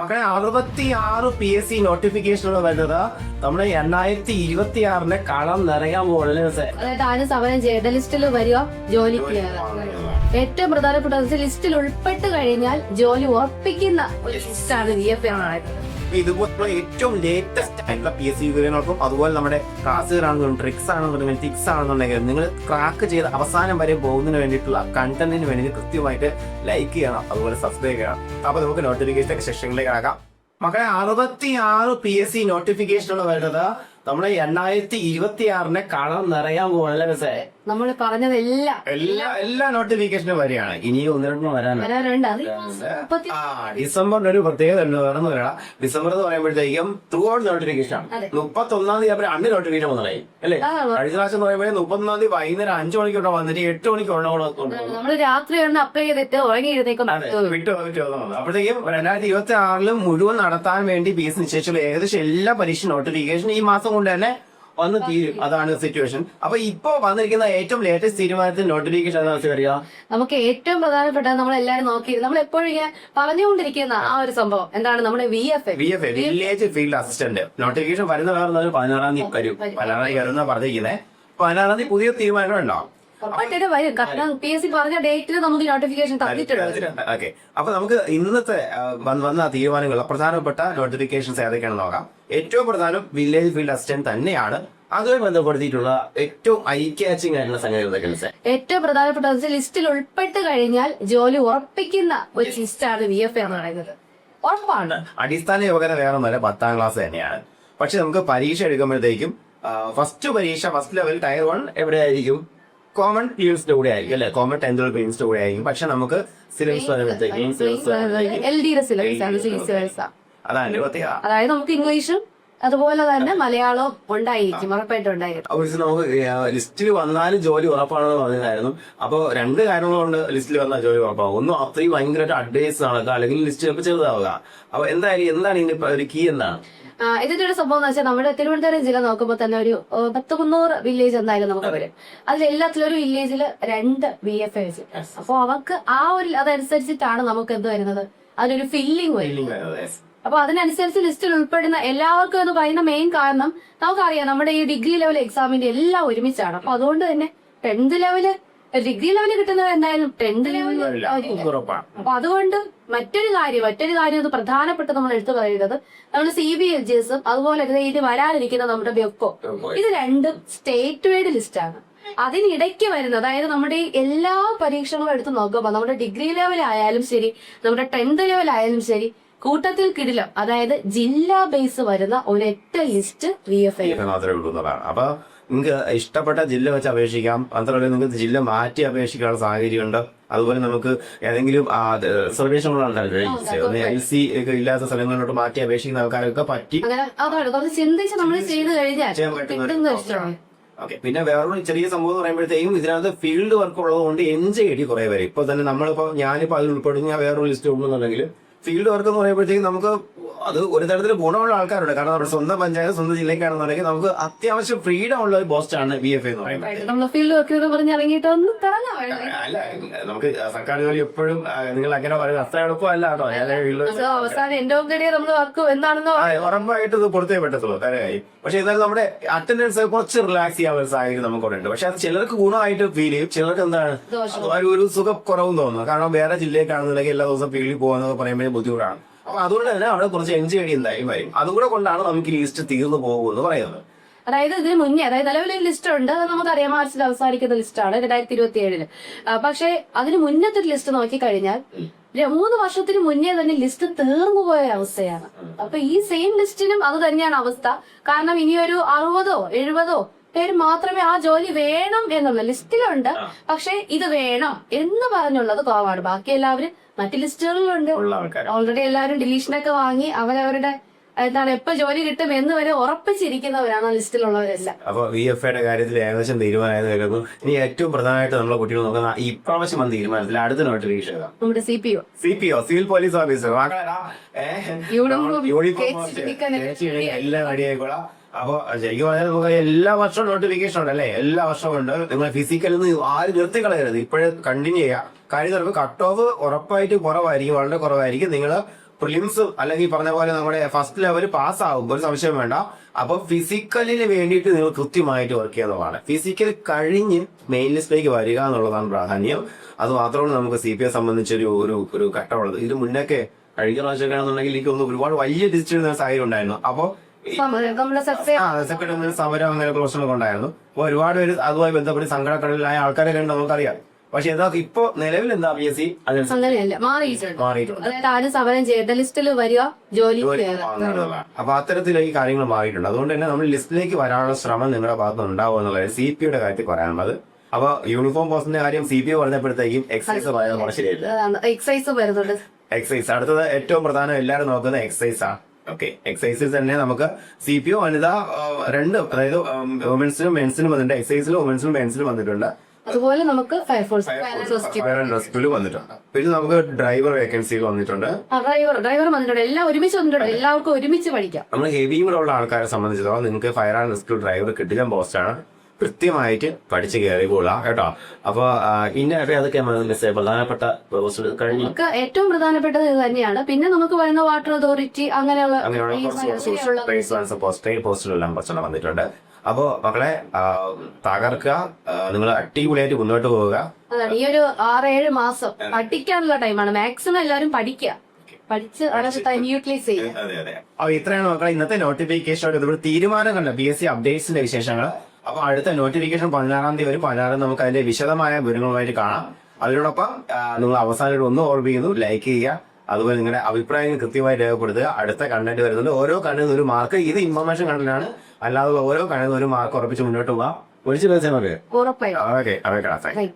മക്കളെ 66 PSC നോട്ടിഫിക്കേഷനുകൾ വരുന്നത് നമ്മുടെ 2026 കളം നിറയാൻ പോകുന്നത്. അതായത് ആരും സമരം ചെയ്യേണ്ട, ലിസ്റ്റിൽ വരിക, ജോലിക്ക് കയറുക. ഏറ്റവും പ്രധാനപ്പെട്ട ലിസ്റ്റിൽ ഉൾപ്പെട്ട് കഴിഞ്ഞാൽ ജോലി ഉറപ്പിക്കുന്ന ഒരു ലിസ്റ്റാണ് VFA ആയത്. ഇതുപോലെ ഏറ്റവും ലേറ്റസ്റ്റ് ആയിട്ടുള്ള PSC വിവരങ്ങൾക്കും അതുപോലെ നമ്മുടെ ക്ലാസ്സുകളാണെങ്കിലും ട്രിക്സ് ആണെന്നുണ്ടെങ്കിൽ ടിക്സ് ആണെന്നുണ്ടെങ്കിൽ നിങ്ങൾ ക്രാക്ക് ചെയ്ത് അവസാനം വരെ പോകുന്നതിന് വേണ്ടിയിട്ടുള്ള കണ്ടന്റിന് വേണ്ടി കൃത്യമായിട്ട് ലൈക്ക് ചെയ്യണം, അതുപോലെ സബ്സ്ക്രൈബ് ചെയ്യണം. അപ്പൊ നമുക്ക് നോട്ടിഫിക്കേഷൻ സെക്ഷനിലേക്ക് ആകാം. മക്കളെ 66 PSC നോട്ടിഫിക്കേഷനുകൾ വരുന്നത് നമ്മുടെ 2026 കളം നിറയാൻ പോകുന്നത്. നമ്മൾ പറഞ്ഞതെല്ലാം എല്ലാ നോട്ടിഫിക്കേഷനും വരികയാണ്. ഇനിയും ഒന്നിരണ്ടും വരാനുണ്ട്. ഡിസംബറിന് ഒരു പ്രത്യേകത ഉണ്ട്, വേറെ ഡിസംബർ എന്ന് പറയുമ്പോഴത്തേക്കും ത്രൂ ഔട്ട് നോട്ടിഫിക്കേഷൻ ആണ്. 31 തീയതി അവർ 2 നോട്ടിഫിക്കേഷൻ വന്നായി അല്ലേ? കഴിഞ്ഞ പ്രാവശ്യം എന്ന് പറയുമ്പോൾ 31 തീയതി വൈകുന്നേരം 5 മണിക്ക് വന്നിട്ട് 8 മണിക്ക് നമ്മൾ രാത്രി അപ്ലൈ ചെയ്തിട്ട് വിട്ടു. അപ്പോഴത്തേക്കും 2026 മുഴുവൻ നടത്താൻ വേണ്ടി PSC നിശ്ചയിച്ചുള്ള ഏകദേശം എല്ലാ പരീക്ഷ നോട്ടിഫിക്കേഷൻ ഈ മാസം കൊണ്ട് തന്നെ വന്ന് തീരും. അതാണ് സിറ്റുവേഷൻ. അപ്പൊ ഇപ്പൊ വന്നിരിക്കുന്ന ഏറ്റവും ലേറ്റസ്റ്റ് തീരുമാനത്തിൽ നോട്ടിഫിക്കേഷൻ വരിക. നമുക്ക് ഏറ്റവും പ്രധാനപ്പെട്ട നമ്മൾ എല്ലാവരും നോക്കി നമ്മൾ എപ്പോഴും ഇങ്ങനെ പറഞ്ഞുകൊണ്ടിരിക്കുന്ന ആ ഒരു സംഭവം എന്താണ് നമ്മുടെ VFA village field assistant notification വരുന്ന വേറെ 16 തീയതി വരും. 16 തീയതി വരുന്ന പറഞ്ഞിരിക്കുന്നത്. 16 തീയതി പുതിയ തീരുമാനം ഉണ്ടാവും. വരും. കാരണം PSC പറഞ്ഞ ഡേറ്റിൽ നമുക്ക് നോട്ടിഫിക്കേഷൻ തന്നിട്ടുണ്ട്. ഓക്കെ, അപ്പൊ നമുക്ക് ഇന്നത്തെ വന്ന തീരുമാനങ്ങൾ പ്രധാനപ്പെട്ട നോട്ടിഫിക്കേഷൻസ് ഏതൊക്കെയാണെന്ന് നോക്കാം. ഏറ്റവും പ്രധാനം വില്ലേജ് ഫീൽഡ് അസിസ്റ്റന്റ് തന്നെയാണ്. അതുമായി ബന്ധപ്പെടുത്തിയിട്ടുള്ള ഏറ്റവും ഐ ക്യാച്ചിങ് ആയിട്ടുള്ള സംഗതികൾ ഏറ്റവും പ്രധാനപ്പെട്ട ലിസ്റ്റിൽ ഉൾപ്പെട്ട് കഴിഞ്ഞാൽ ജോലി ഉറപ്പിക്കുന്ന ഒരു ലിസ്റ്റാണ് VFA എന്ന് പറയുന്നത്. ഉറപ്പാണ്. അടിസ്ഥാന യോഗ്യത വേറെ ഒന്നല്ല, 10ാം ക്ലാസ് തന്നെയാണ്. പക്ഷെ നമുക്ക് പരീക്ഷ എടുക്കുമ്പോഴത്തേക്കും ഫസ്റ്റ് ലെവൽ ടയർ 1 എവിടെയായിരിക്കും? കോമൺ ഫീൽഡ്സിന്റെ കൂടെ ആയിരിക്കും അല്ലെ? കോമൺ 10th ഫീൽഡ്സിന്റെ കൂടെ ആയിരിക്കും. പക്ഷെ നമുക്ക് അതായത് നമുക്ക് ഇംഗ്ലീഷും അതുപോലെ തന്നെ മലയാളവും ഉണ്ടായിരിക്കും, ഉറപ്പായിട്ടും ഉണ്ടായിരിക്കും. നമുക്ക് ലിസ്റ്റിൽ വന്നാലും ജോലി ഉറപ്പാണെന്ന് പറഞ്ഞായിരുന്നു. അപ്പൊ 2 കാര്യങ്ങൾ കൊണ്ട് ലിസ്റ്റിൽ വന്നാൽ ജോലി ഉറപ്പാകും. ഒന്നും അത്രയും ഭയങ്കരമായിട്ട് അഡ്വൈസ് നടക്കുക, അല്ലെങ്കിൽ ലിസ്റ്റ് ചിലപ്പോൾ ചെറുതാവുക. അപ്പൊ എന്താണ് ഇതിന്റെ ഒരു കീ എന്താണ്? ഇതിന്റെ ഒരു സംഭവം എന്ന് വെച്ചാൽ നമ്മുടെ തിരുവനന്തപുരം ജില്ല നോക്കുമ്പോൾ തന്നെ ഒരു 100-300 വില്ലേജ് എന്തായാലും നമുക്ക് വരും. അതിലെല്ലാത്തിലും ഒരു വില്ലേജിൽ 2 VFA വെച്ച്. അപ്പൊ അവർക്ക് ആ ഒരു അതനുസരിച്ചിട്ടാണ് നമുക്ക് എന്ത് വരുന്നത്, അതിനൊരു ഫില്ലിംഗ് വരും. അപ്പൊ അതിനനുസരിച്ച് ലിസ്റ്റിൽ ഉൾപ്പെടുന്ന എല്ലാവർക്കും എന്ന് പറയുന്ന മെയിൻ കാരണം നമുക്കറിയാം, നമ്മുടെ ഈ ഡിഗ്രി ലെവൽ എക്സാമിന്റെ എല്ലാം ഒരുമിച്ചാണ്. അപ്പൊ അതുകൊണ്ട് തന്നെ 10th ലെവല് ഡിഗ്രി ലെവല് കിട്ടുന്നത് എന്തായാലും 10th ലെവല്. അപ്പൊ അതുകൊണ്ട് മറ്റൊരു കാര്യം അത് പ്രധാനപ്പെട്ട നമ്മൾ എടുത്തു പറയുന്നത് നമ്മുടെ CBLGSും അതുപോലെ ഇത് വരാനിരിക്കുന്ന നമ്മുടെ BEVCO, ഇത് 2 സ്റ്റേറ്റ് വൈഡ് ലിസ്റ്റാണ്. അതിനിടയ്ക്ക് വരുന്നത്, അതായത് നമ്മുടെ എല്ലാ പരീക്ഷകളും എടുത്ത് നോക്കുമ്പോൾ നമ്മുടെ ഡിഗ്രി ലെവൽ ആയാലും ശരി, നമ്മുടെ 10th ലെവൽ ആയാലും ശരി, കൂട്ടത്തിൽ കിടിലം, അതായത് ജില്ലാ ബേസ് വരുന്ന ഒരൊറ്റ ലിസ്റ്റ് VFA മാത്രമേ ഉള്ളൂ എന്നതാണ്. അപ്പൊ നിങ്ങൾക്ക് ഇഷ്ടപ്പെട്ട ജില്ല വെച്ച് അപേക്ഷിക്കാം. മാത്രമല്ല നിങ്ങൾക്ക് ജില്ല മാറ്റി അപേക്ഷിക്കാനുള്ള സാഹചര്യമുണ്ട്. അതുപോലെ നമുക്ക് ഏതെങ്കിലും LC ഒക്കെ ഇല്ലാത്ത സ്ഥലങ്ങളിലോട്ട് മാറ്റി അപേക്ഷിക്കുന്ന ആൾക്കാരൊക്കെ പറ്റി. ഓക്കെ, പിന്നെ വേറൊരു ചെറിയ സംഭവം എന്ന് പറയുമ്പോഴത്തേക്കും ഇതിനകത്ത് ഫീൽഡ് വർക്ക് ഉള്ളതുകൊണ്ട് NJD കുറെ വരും. ഇപ്പൊ തന്നെ നമ്മളിപ്പോ ഞാനിപ്പോ അതിൽ ഉൾപ്പെടുന്ന വേറൊരു ലിസ്റ്റ് ഉണ്ടെന്നുണ്ടെങ്കിൽ ഫീൽഡ് വർക്ക് എന്ന് പറയുമ്പോഴത്തേക്കും നമുക്ക് അത് ഒരു തരത്തിൽ ഗുണമുള്ള ആൾക്കാരുണ്ട്. കാരണം നമ്മുടെ സ്വന്തം പഞ്ചായത്ത് സ്വന്തം ജില്ലക്കാണെന്നുണ്ടെങ്കിൽ നമുക്ക് അത്യാവശ്യം ഫ്രീഡം ഉള്ള ഒരു പോസ്റ്റാണ് VFA എന്ന് പറയുന്നത്. അല്ല, നമുക്ക് സർക്കാർ ജോലി എപ്പോഴും നിങ്ങൾ അങ്ങനെ പറയുന്നത് അത്ര എളുപ്പമല്ല കേട്ടോ. ഉറപ്പായിട്ട് ഇത് കൊടുത്തേ പറ്റത്തുള്ളൂ കാര്യമായി. പക്ഷെ എന്നാലും നമ്മുടെ അറ്റൻഡൻസ് കുറച്ച് റിലാക്സ് ചെയ്യാൻ ഒരു സാഹചര്യം നമുക്കിവിടെ ഉണ്ട്. പക്ഷെ അത് ചിലർക്ക് ഗുണമായിട്ട് ഫീൽ ചെയ്യും, ചിലർക്ക് എന്താണ് ഒരു സുഖക്കുറവും തോന്നുന്നു. കാരണം വേറെ ജില്ലയിലേക്കാണെന്നുണ്ടെങ്കിൽ എല്ലാ ദിവസവും ഫീൽഡിൽ പോകുന്നത് പറയുമ്പോൾ ബുദ്ധിമുട്ടാണ്. അപ്പൊ അതുകൊണ്ട് തന്നെ അവിടെ കുറച്ച് NJD എന്തായാലും വരും. അതും കൂടെ കൊണ്ടാണ് നമുക്ക് ലിസ്റ്റ് തീർന്നു പോകുമെന്ന് പറയുന്നത്. അതായത് ഇതിന് മുന്നേ, അതായത് നിലവിലൊരു ലിസ്റ്റ് ഉണ്ട്, അത് നമുക്കറിയാം മാർച്ചിൽ അവസാനിക്കുന്ന ലിസ്റ്റാണ് 2027. പക്ഷെ അതിന് മുന്നത്തെ ഒരു ലിസ്റ്റ് നോക്കിക്കഴിഞ്ഞാൽ 3 വർഷത്തിന് മുന്നേ തന്നെ ലിസ്റ്റ് തീർന്നു പോയ അവസ്ഥയാണ്. അപ്പൊ ഈ സെയിം ലിസ്റ്റിനും അത് തന്നെയാണ് അവസ്ഥ. കാരണം ഇനിയൊരു 60-70 പേര് മാത്രമേ ആ ജോലി വേണം എന്നുള്ള ലിസ്റ്റിലുണ്ട്. പക്ഷെ ഇത് വേണം എന്ന് പറഞ്ഞുള്ളത് കുറവാണ്. ബാക്കി എല്ലാവരും മറ്റു ലിസ്റ്റുകളിലുണ്ട്. ഓൾറെഡി എല്ലാവരും ഡിലീഷനൊക്കെ വാങ്ങി അവരവരുടെ എന്താണ് എപ്പോ ജോലി കിട്ടും എന്ന് വരെ ഉറപ്പിച്ചിരിക്കുന്നവരാണ് ആ ലിസ്റ്റിലുള്ളവരെല്ലാം. അപ്പൊ VFAയുടെ കാര്യത്തിൽ ഏകദേശം തീരുമാനമായത് വരുന്നു. ഇനി ഏറ്റവും പ്രധാനമായിട്ട് നമ്മളെ കുട്ടികൾ നോക്കുന്ന ഇപ്രാവശ്യം വന്ന തീരുമാനത്തിൽ അടുത്ത നോട്ടിഫിക്കേഷൻ നമ്മുടെ CPO സിവിൽ പോലീസ് ഓഫീസർ എല്ലാം റെഡിയായിക്കോളാം. അപ്പൊ ശരിക്കും പറഞ്ഞാൽ നമുക്ക് എല്ലാ വർഷവും നോട്ടിഫിക്കേഷൻ ഉണ്ട് അല്ലേ? എല്ലാ വർഷവും ഉണ്ട്. നിങ്ങൾ ഫിസിക്കലിൽ നിന്ന് ആരും നിർത്തി കളയരുത്, ഇപ്പോഴേ കണ്ടിന്യൂ ചെയ്യുക. കാര്യം ചിലപ്പോൾ കട്ട് ഓഫ് ഉറപ്പായിട്ട് കുറവായിരിക്കും, വളരെ കുറവായിരിക്കും. നിങ്ങൾ പ്രിലിംസ് അല്ലെങ്കിൽ പറഞ്ഞ പോലെ നമ്മുടെ ഫസ്റ്റ് ലെവൽ പാസ്സാകും, ഒരു സംശയം വേണ്ട. അപ്പൊ ഫിസിക്കലിന് വേണ്ടിയിട്ട് നിങ്ങൾ കൃത്യമായിട്ട് വർക്ക് ചെയ്യുന്നതാണ്. ഫിസിക്കൽ കഴിഞ്ഞ് മെയിൻ ലിസ്റ്റിലേക്ക് വരിക എന്നുള്ളതാണ് പ്രാധാന്യം. അത് മാത്രമാണ് നമുക്ക് CPA സംബന്ധിച്ചൊരു ഒരു ഘട്ടമുള്ളത്. ഇത് മുന്നൊക്കെ കഴിഞ്ഞ പ്രാവശ്യമൊക്കെ ആണെന്നുണ്ടെങ്കിൽ എനിക്ക് ഒന്ന് ഒരുപാട് വലിയ ഡിസിഷൻ സാഹചര്യം ഉണ്ടായിരുന്നു. അപ്പൊ നമ്മുടെ സെക്രട്ടറി സമരം അങ്ങനെ പ്രശ്നങ്ങളൊക്കെ ഉണ്ടായിരുന്നു. അപ്പൊ ഒരുപാട് പേര് അതുമായി ബന്ധപ്പെട്ട് സങ്കടക്കടലിലായ ആൾക്കാരെ കണ്ട് നമുക്കറിയാം. പക്ഷെ എന്താ ഇപ്പൊ നിലവിൽ എന്താ PSC അങ്ങനെയല്ല മാറിയിട്ടുണ്ട്. മാറിയിട്ടുണ്ട്. അതായത് ആരും സമരം ചെയ്ത ലിസ്റ്റിൽ വരിക, ജോലി അപ്പൊ അത്തരത്തിലേക്ക് കാര്യങ്ങൾ മാറിയിട്ടുണ്ട്. അതുകൊണ്ട് തന്നെ നമ്മൾ ലിസ്റ്റിലേക്ക് വരാനുള്ള ശ്രമം നിങ്ങളുടെ ഭാഗത്ത് ഉണ്ടാവും എന്നുള്ളത് CPയുടെ കാര്യത്തിൽ പറയാനുള്ളത്. അപ്പൊ യൂണിഫോം പോസ്റ്റിന്റെ കാര്യം CPA പറഞ്ഞപ്പോഴത്തേക്കും എക്സസൈസ് പറയുന്നത് ശരിയല്ല. എക്സസൈസ് വരുന്നുണ്ട്. എക്സസൈസ് അടുത്തത് ഏറ്റവും പ്രധാനം എല്ലാവരും നോക്കുന്ന എക്സസൈസ് ആണ്. ഓക്കെ, എക്സസൈസിൽ തന്നെ നമുക്ക് CPO വനിത രണ്ട്, അതായത് വുമൻസിനും മെൻസിനും വന്നിട്ടുണ്ട്. എക്സസൈസിലും വുമൻസിനും മെൻസിനും വന്നിട്ടുണ്ട്. അതുപോലെ നമുക്ക് ഫയർഫോഴ്സ് ഫയർ ആൻഡ് റെസ്ക്യൂല് വന്നിട്ടുണ്ട്. പിന്നെ നമുക്ക് ഡ്രൈവർ വേക്കൻസികൾ വന്നിട്ടുണ്ട്. ഡ്രൈവർ വന്നിട്ടുണ്ട്. എല്ലാം ഒരുമിച്ച് വന്നിട്ടുണ്ട്. എല്ലാവർക്കും ഒരുമിച്ച് പഠിക്കാം. നമ്മൾ ഹെവിയും കൂടെ ഉള്ള ആൾക്കാരെ സംബന്ധിച്ചിടത്തോളം നിങ്ങൾക്ക് ഫയർ ആൻഡ് റെസ്ക്യൂ ഡ്രൈവർ കിട്ടിയ പോസ്റ്റാണ്. കൃത്യമായിട്ട് പഠിച്ച് കയറി കൊള്ളാം കേട്ടോ. അപ്പൊ ഇന്ന അതൊക്കെ പ്രധാനപ്പെട്ട പോസ്റ്റ് കഴിഞ്ഞു. നമുക്ക് ഏറ്റവും പ്രധാനപ്പെട്ടത് ഇത് തന്നെയാണ്. പിന്നെ നമുക്ക് വരുന്ന വാട്ടർ അതോറിറ്റി അങ്ങനെയുള്ള പോസ്റ്റുകളെല്ലാം കുറച്ചെണ്ണം വന്നിട്ടുണ്ട്. അപ്പോ മക്കളെ തകർക്കുക, നിങ്ങൾ അടിപൊളിയായിട്ട് മുന്നോട്ട് പോവുക. അതാണ് ഈ ഒരു 6-7 മാസം പഠിക്കാനുള്ള ടൈമാണ്. മാക്സിമം എല്ലാവരും പഠിക്കുക, പഠിച്ച് അവരുടെ ടൈം യൂട്ടിലൈസ് ചെയ്യും. അപ്പൊ ഇത്രയാണ് മക്കളെ ഇന്നത്തെ നോട്ടിഫിക്കേഷൻ. ഇതുപോലെ തീരുമാനം കണ്ട PSC അപ്ഡേറ്റ്സിന്റെ വിശേഷങ്ങൾ. അപ്പൊ അടുത്ത നോട്ടിഫിക്കേഷൻ 16-ാം തീയതി വരും. 16 നമുക്ക് അതിന്റെ വിശദമായ വിവരങ്ങളുമായിട്ട് കാണാം. അതിനോടൊപ്പം നിങ്ങൾ അവസാനം ഒന്ന് ഓർമ്മിക്കുന്നു, ലൈക്ക് ചെയ്യുക. അതുപോലെ നിങ്ങളുടെ അഭിപ്രായങ്ങൾ കൃത്യമായി രേഖപ്പെടുത്തുക. അടുത്ത കണ്ടന്റ് വരുന്നുണ്ട്. ഓരോ കണ്ടന്റ് ഒരു മാർക്ക്, ഇത് ഇൻഫർമേഷൻ കണ്ടന്റാണ്. അല്ലാതെ ഓരോ കണ്ടന്റ് ഒരു മാർക്ക് ഉറപ്പിച്ച് മുന്നോട്ട് പോവാം. ഒഴിച്ചു ദിവസം ഉറപ്പായിട്ടും. ഓക്കെ.